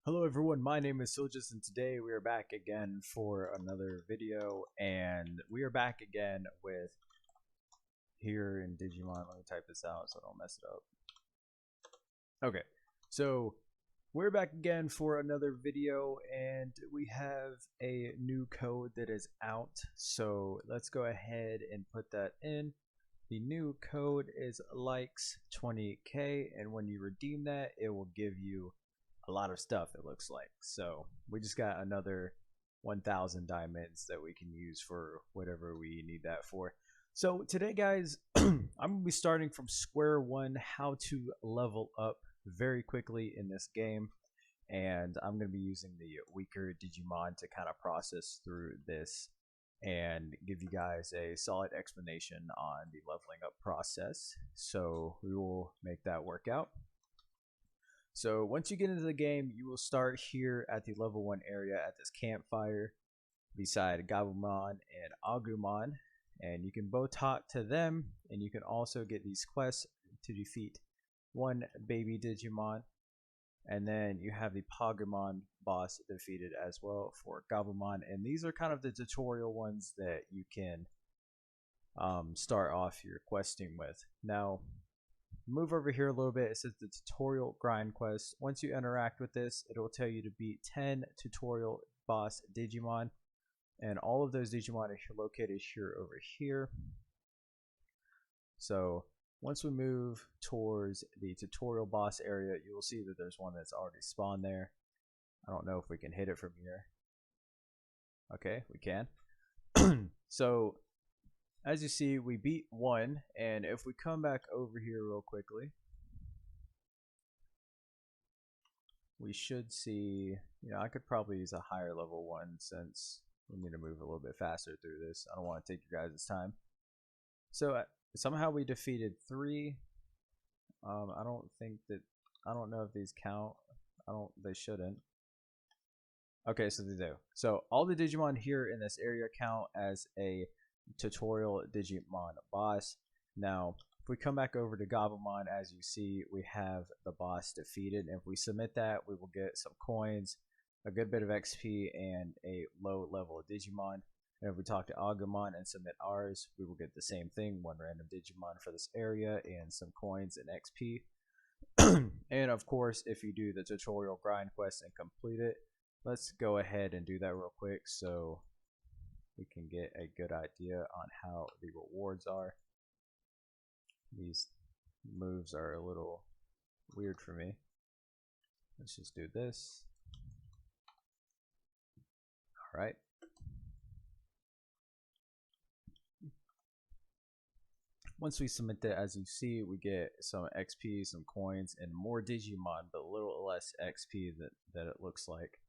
Hello everyone, my name is Siljas and today we are back again for another video, and we are back again with here in Digimon. Let me type this out so I don't mess it up. Okay, so we're back again for another video and we have a new code that is out, so let's go ahead and put that in. The new code is likes20k, and when you redeem that it will give you a lot of stuff, it looks like. So we just got another 1000 diamonds that we can use for whatever we need that for. So today guys, I'm gonna be starting from square one, how to level up very quickly in this game, and I'm gonna be using the weaker Digimon to kind of process through this and give you guys a solid explanation on the leveling up process. So we will make that work out. So once you get into the game, you will start here at the level 1 area at this campfire beside Gabumon and Agumon, and you can both talk to them, and you can also get these quests to defeat one baby Digimon, and then you have the Pagumon boss defeated as well for Gabumon, and these are kind of the tutorial ones that you can start off your questing with. Now move over here a little bit. It says the tutorial grind quest. Once you interact with this, it will tell you to beat 10 tutorial boss Digimon, and all of those Digimon are located here over here. So once we move towards the tutorial boss area, you will see that there's one that's already spawned there. I don't know if we can hit it from here. Okay, we can. So as you see, we beat one, and if we come back over here real quickly, we should see, I could probably use a higher level one since we need to move a little bit faster through this. I don't want to take you guys' time. So somehow we defeated 3. I don't know if these count. They shouldn't. Okay, so they do. So all the Digimon here in this area count as a tutorial Digimon boss. Now if we come back over to Gabumon, as you see, we have the boss defeated, and if we submit that, we will get some coins, a good bit of XP, and a low level Digimon. And if we talk to Agumon and submit ours, we will get the same thing, one random Digimon for this area and some coins and XP. And of course, if you do the tutorial grind quest and complete it, let's go ahead and do that real quick so we can get a good idea on how the rewards are. These moves are a little weird for me. Let's just do this. Alright. Once we submit that, as you see, we get some XP, some coins, and more Digimon, but a little less XP that it looks like.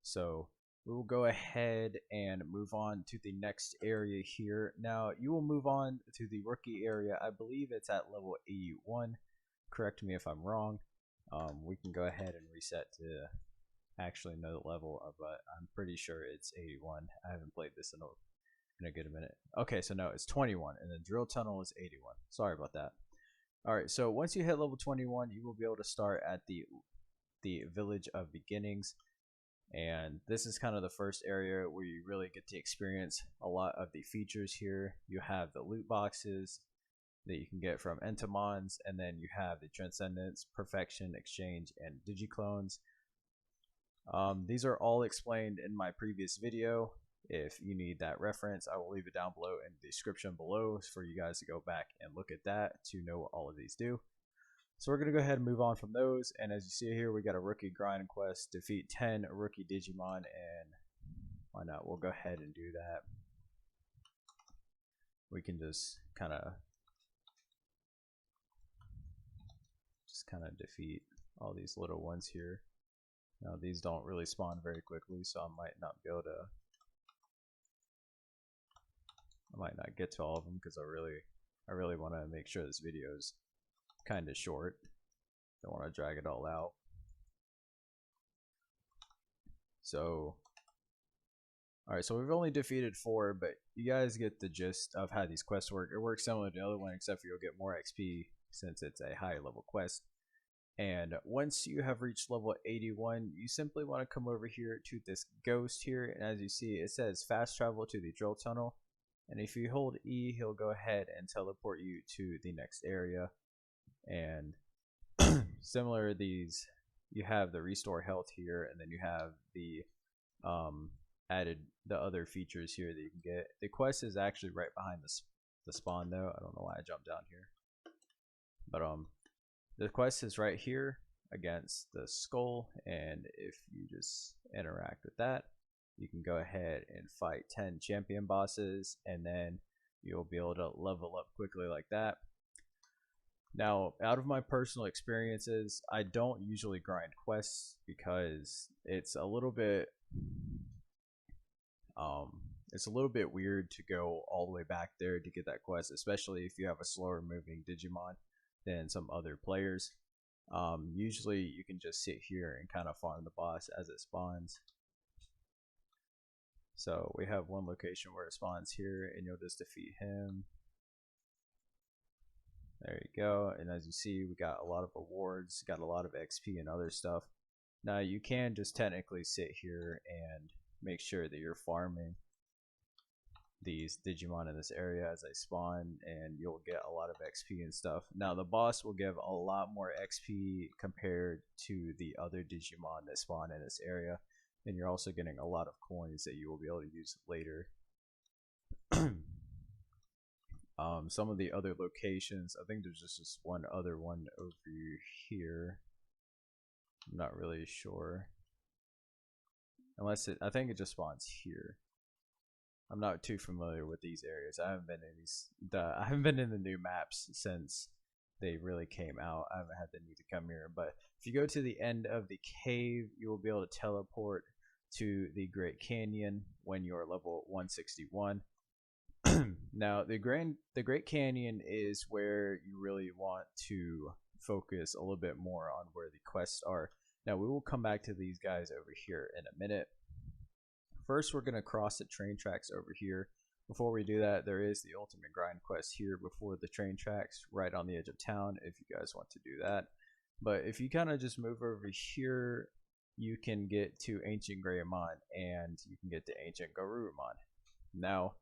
So we will go ahead and move on to the next area here. Now you will move on to the rookie area. I believe it's at level 81. Correct me if I'm wrong. We can go ahead and reset to actually know the level, but I'm pretty sure it's 81. I haven't played this in a good minute. Okay, so no, it's 21, and the drill tunnel is 81. Sorry about that. Alright, so once you hit level 21, you will be able to start at the Village of Beginnings. And this is kind of the first area where you really get to experience a lot of the features here. You have the loot boxes that you can get from Entomons, and then you have the Transcendence, Perfection, Exchange, and Digiclones. These are all explained in my previous video. If you need that reference, I will leave it down below in the description below for you guys to go back and look at that to know what all of these do. So we're going to go ahead and move on from those, and as you see here, we got a rookie grind quest, defeat 10 rookie Digimon, and why not, we'll go ahead and do that. We can just kind of defeat all these little ones here. Now these don't really spawn very quickly, so I might not be able to, I might not get to all of them because I really want to make sure this video is kind of short. Don't want to drag it all out. So alright, so we've only defeated 4, but you guys get the gist of how these quests work. It works similar to the other one, except for you'll get more XP since it's a higher level quest. And once you have reached level 81, you simply want to come over here to this ghost here, and as you see, it says fast travel to the drill tunnel. And if you hold E, he'll go ahead and teleport you to the next area. And similar to these, you have the restore health here, and then you have the added the other features here that you can get. The quest is actually right behind the spawn though. I don't know why I jumped down here, but the quest is right here against the skull, and if you just interact with that, you can go ahead and fight 10 champion bosses, and then you'll be able to level up quickly like that. Now, out of my personal experiences, I don't usually grind quests because it's a little bit weird to go all the way back there to get that quest, especially if you have a slower moving Digimon than some other players. Usually you can just sit here and kind of farm the boss as it spawns. So we have one location where it spawns here, and you'll just defeat him. There you go. And as you see, we got a lot of rewards, got a lot of XP and other stuff. Now you can just technically sit here and make sure that you're farming these Digimon in this area as they spawn, and you'll get a lot of XP and stuff. Now the boss will give a lot more XP compared to the other Digimon that spawn in this area, and you're also getting a lot of coins that you will be able to use later. Some of the other locations, I think there's just this one other one over here. I'm not really sure. Unless I think it just spawns here. I'm not too familiar with these areas. I haven't been in the new maps since they really came out. I haven't had the need to come here. But if you go to the end of the cave, you will be able to teleport to the Great Canyon when you're level 161. Now the Great Canyon is where you really want to focus a little bit more on where the quests are. Now we will come back to these guys over here in a minute. First, we're going to cross the train tracks over here. Before we do that, there is the ultimate grind quest here before the train tracks, right on the edge of town, if you guys want to do that. But if you kind of just move over here, you can get to Ancient Greymon, and you can get to Ancient Garurumon. Now,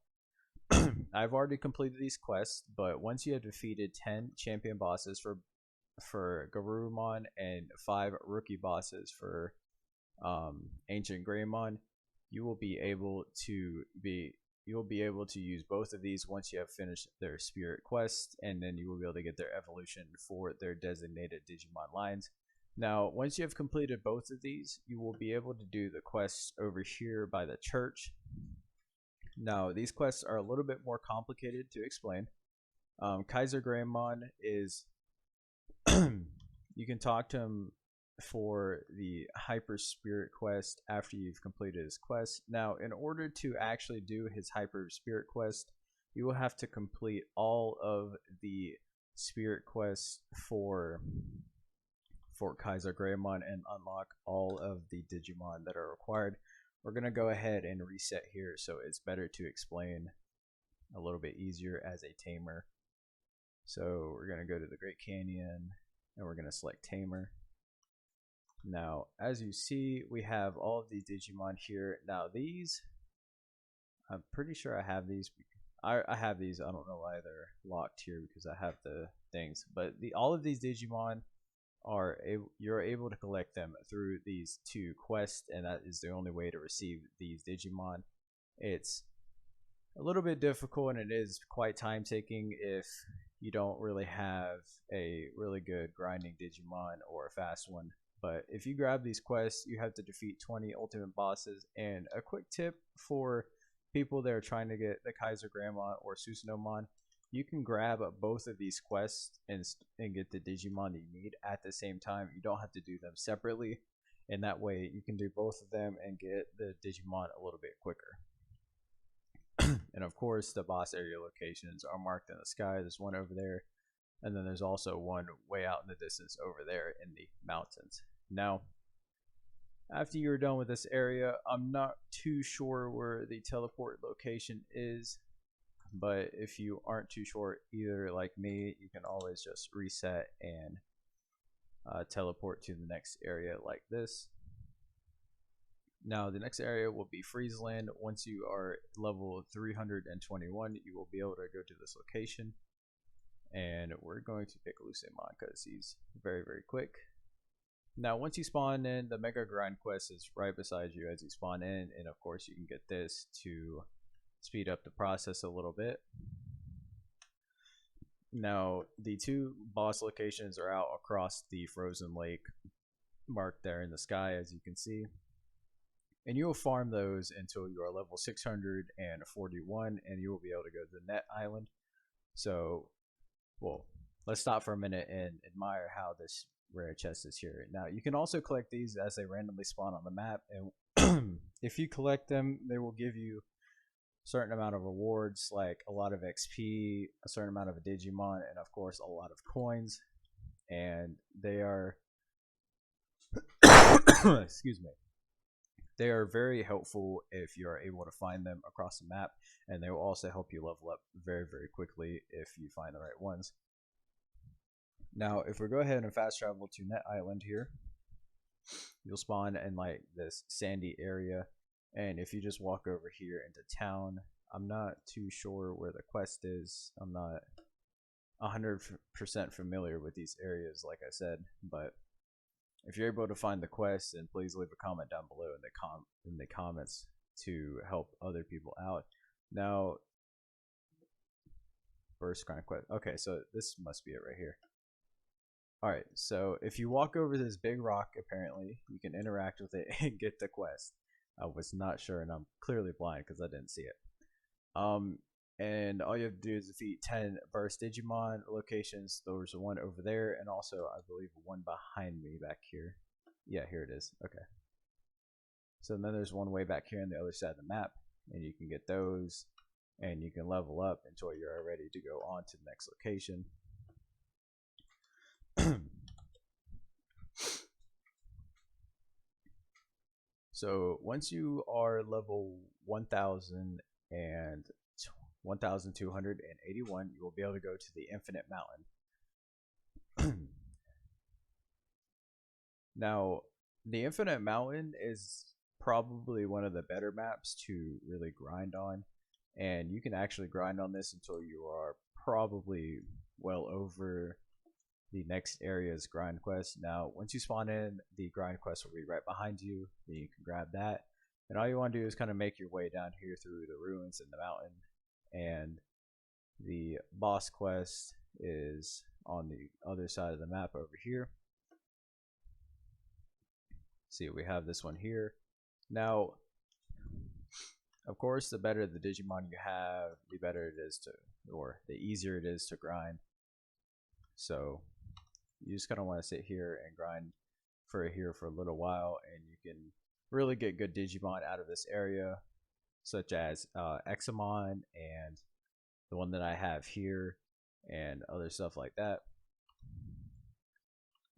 I've already completed these quests, but once you have defeated 10 champion bosses for Garurumon and 5 rookie bosses for Ancient Greymon, you will be able to use both of these once you have finished their spirit quest, and then you will be able to get their evolution for their designated Digimon lines. Now, once you have completed both of these, you will be able to do the quests over here by the church. Now, these quests are a little bit more complicated to explain. Kaiser Greymon is you can talk to him for the Hyper Spirit quest after you've completed his quest. Now, in order to actually do his Hyper Spirit quest, you will have to complete all of the spirit quests for Kaiser Greymon and unlock all of the Digimon that are required. We're going to go ahead and reset here, so it's better to explain a little bit easier as a tamer. So we're going to go to the Great Canyon, and we're going to select Tamer. Now, as you see, we have all of these Digimon here. Now these, I'm pretty sure I have these. I have these. I don't know why they're locked here because I have the things. But all of these Digimon you're able to collect them through these 2 quests, and that is the only way to receive these Digimon. It's a little bit difficult, and it is quite time taking if you don't really have a really good grinding Digimon or a fast one. But if you grab these quests, you have to defeat 20 ultimate bosses. And a quick tip for people that are trying to get the Kaiser Greymon or Susanomon, you can grab both of these quests and get the Digimon that you need at the same time. You don't have to do them separately, and that way you can do both of them and get the Digimon a little bit quicker. And of course, the boss area locations are marked in the sky. There's one over there, and then there's also one way out in the distance over there in the mountains. Now, after you're done with this area, I'm not too sure where the teleport location is, but if you aren't too sure either like me, you can always just reset and teleport to the next area like this. Now the next area will be Freezeland. Once you are level 321, you will be able to go to this location. And we're going to pick Lucemon because he's very, very quick. Now once you spawn in, the Mega Grind quest is right beside you as you spawn in, and of course you can get this to speed up the process a little bit. Now the two boss locations are out across the frozen lake marked there in the sky, as you can see. And you will farm those until you are level 641, and you will be able to go to the Net Island. So, well, let's stop for a minute and admire how this rare chest is here. Now, you can also collect these as they randomly spawn on the map, and if you collect them, they will give you a certain amount of rewards, like a lot of XP, a certain amount of Digimon, and of course, a lot of coins. And they are, excuse me. They are very helpful if you are able to find them across the map, and they will also help you level up very, very quickly if you find the right ones. Now, if we go ahead and fast travel to Net Island here, you'll spawn in like this sandy area, and if you just walk over here into town, I'm not too sure where the quest is. I'm not 100% familiar with these areas, like I said, but if you're able to find the quest, then please leave a comment down below in the comments to help other people out. Now, first grind quest. Okay, so this must be it right here. Alright, so if you walk over this big rock, apparently, you can interact with it and get the quest. I was not sure, and I'm clearly blind because I didn't see it. And all you have to do is defeat 10 burst Digimon locations. There's one over there, and also I believe one behind me back here. Yeah, here it is. Okay. So then there's one way back here on the other side of the map, and you can get those, and you can level up until you're ready to go on to the next location. So once you are level 1,000 and 1,281, you will be able to go to the Infinite Mountain. Now, the Infinite Mountain is probably one of the better maps to really grind on, and you can actually grind on this until you are probably well over the next area's grind quest. Now, once you spawn in, the grind quest will be right behind you, then you can grab that, and all you want to do is kind of make your way down here through the ruins in the mountain. And the boss quest is on the other side of the map over here. See, we have this one here. Now, of course, the better the Digimon you have, the better it is to, or the easier it is to grind. So you just kind of want to sit here and grind for a little while, and you can really get good Digimon out of this area, such as Examon and the one that I have here and other stuff like that.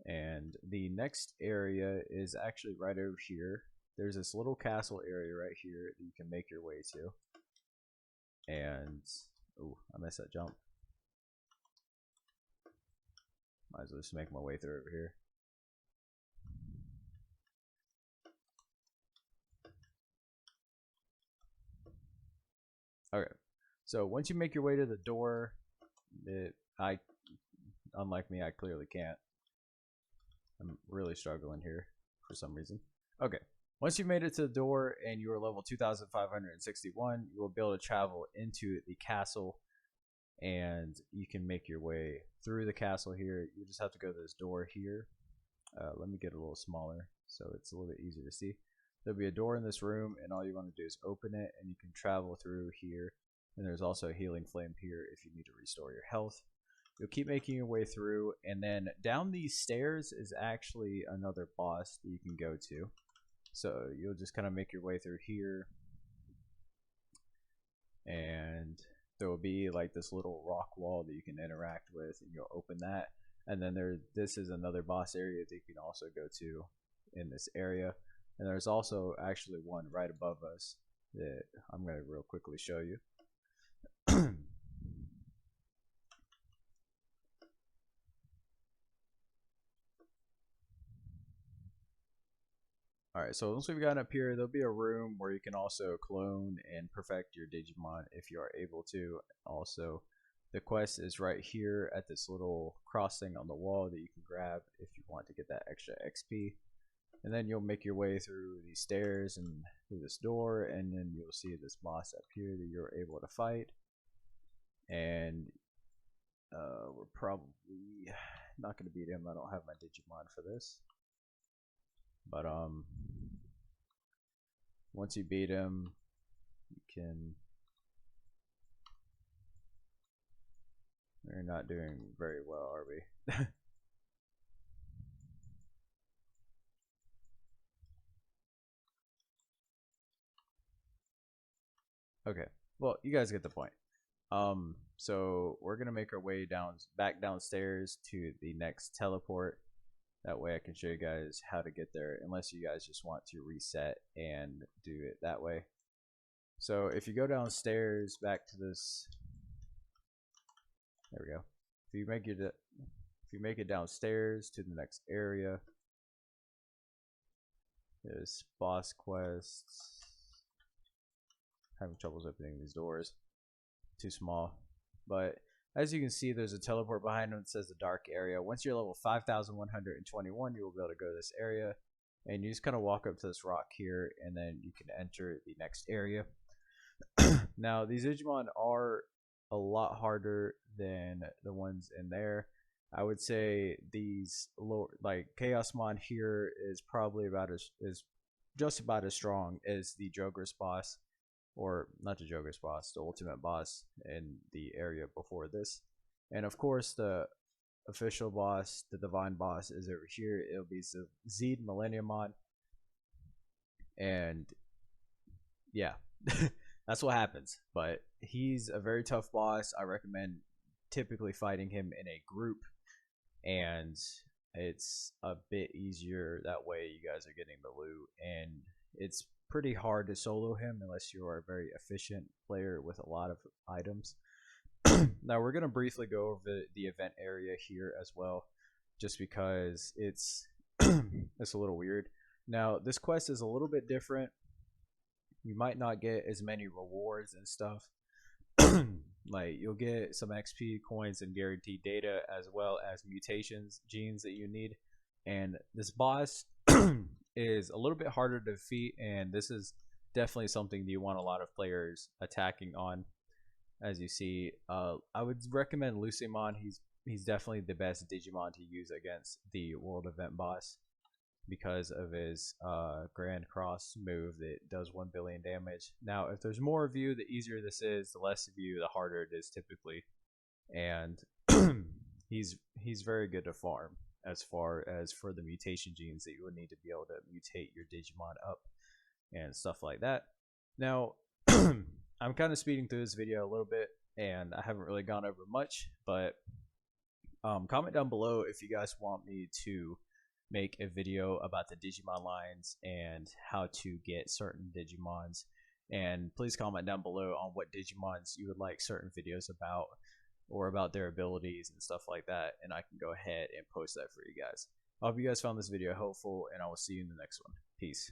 And the next area is actually right over here. There's this little castle area right here that you can make your way to. And, oh, I missed that jump. Might as well just make my way through over here. Okay, so once you make your way to the door, unlike me, I clearly can't. I'm really struggling here for some reason. Okay, once you've made it to the door and you are level 2,561, you will be able to travel into the castle, and you can make your way through the castle here. You just have to go to this door here. Let me get a little smaller so it's a little bit easier to see. There'll be a door in this room, and all you want to do is open it, and you can travel through here. And there's also a healing flame here if you need to restore your health. You'll keep making your way through, and then down these stairs is actually another boss that you can go to. So you'll just kind of make your way through here, and there will be like this little rock wall that you can interact with, and you'll open that. And then this is another boss area that you can also go to in this area. And there's also actually one right above us that I'm going to real quickly show you. Alright, so once we've gotten up here, there'll be a room where you can also clone and perfect your Digimon if you are able to. Also, the quest is right here at this little crossing on the wall that you can grab if you want to get that extra XP. And then you'll make your way through these stairs and through this door, and then you'll see this boss up here that you're able to fight. And we're probably not going to beat him. I don't have my Digimon for this. But once you beat him, you can... We're not doing very well, are we? Okay, well, you guys get the point. So we're gonna make our way back downstairs to the next teleport. That way I can show you guys how to get there, unless you guys just want to reset and do it that way. So if you go downstairs back to this, there we go. If you make it downstairs to the next area, there's boss quests. Having troubles opening these doors, too small. But as you can see, there's a teleport behind them that says the dark area. Once you're level 5,121, you will be able to go to this area, and you just kind of walk up to this rock here, and then you can enter the next area. Now, these Digimon are a lot harder than the ones in there. I would say these lower, like Chaosmon here, is probably just about as strong as the Joker's boss. Or not the Joker's boss, the ultimate boss in the area before this. And of course, the official boss, the divine boss, is over here. It'll be Zed Millenniummon. And yeah, that's what happens. But he's a very tough boss. I recommend typically fighting him in a group. And it's a bit easier that way. You guys are getting the loot. And it's pretty hard to solo him unless you are a very efficient player with a lot of items. Now we're going to briefly go over the event area here as well, just because it's it's a little weird. Now this quest is a little bit different. You might not get as many rewards and stuff. Like you'll get some XP, coins, and guaranteed data, as well as mutations genes that you need. And this boss is a little bit harder to defeat, and this is definitely something that you want a lot of players attacking on. As you see, I would recommend Lucimon. He's definitely the best Digimon to use against the world event boss because of his Grand Cross move that does 1 billion damage. Now, if there's more of you, the easier this is. The less of you, the harder it is typically. And he's very good to farm as far as for the mutation genes that you would need to be able to mutate your Digimon up and stuff like that. Now, I'm kind of speeding through this video a little bit, and I haven't really gone over much, but comment down below if you guys want me to make a video about the Digimon lines and how to get certain Digimons. And please comment down below on what Digimons you would like certain videos about, or about their abilities and stuff like that, and I can go ahead and post that for you guys. I hope you guys found this video helpful, and I will see you in the next one. Peace.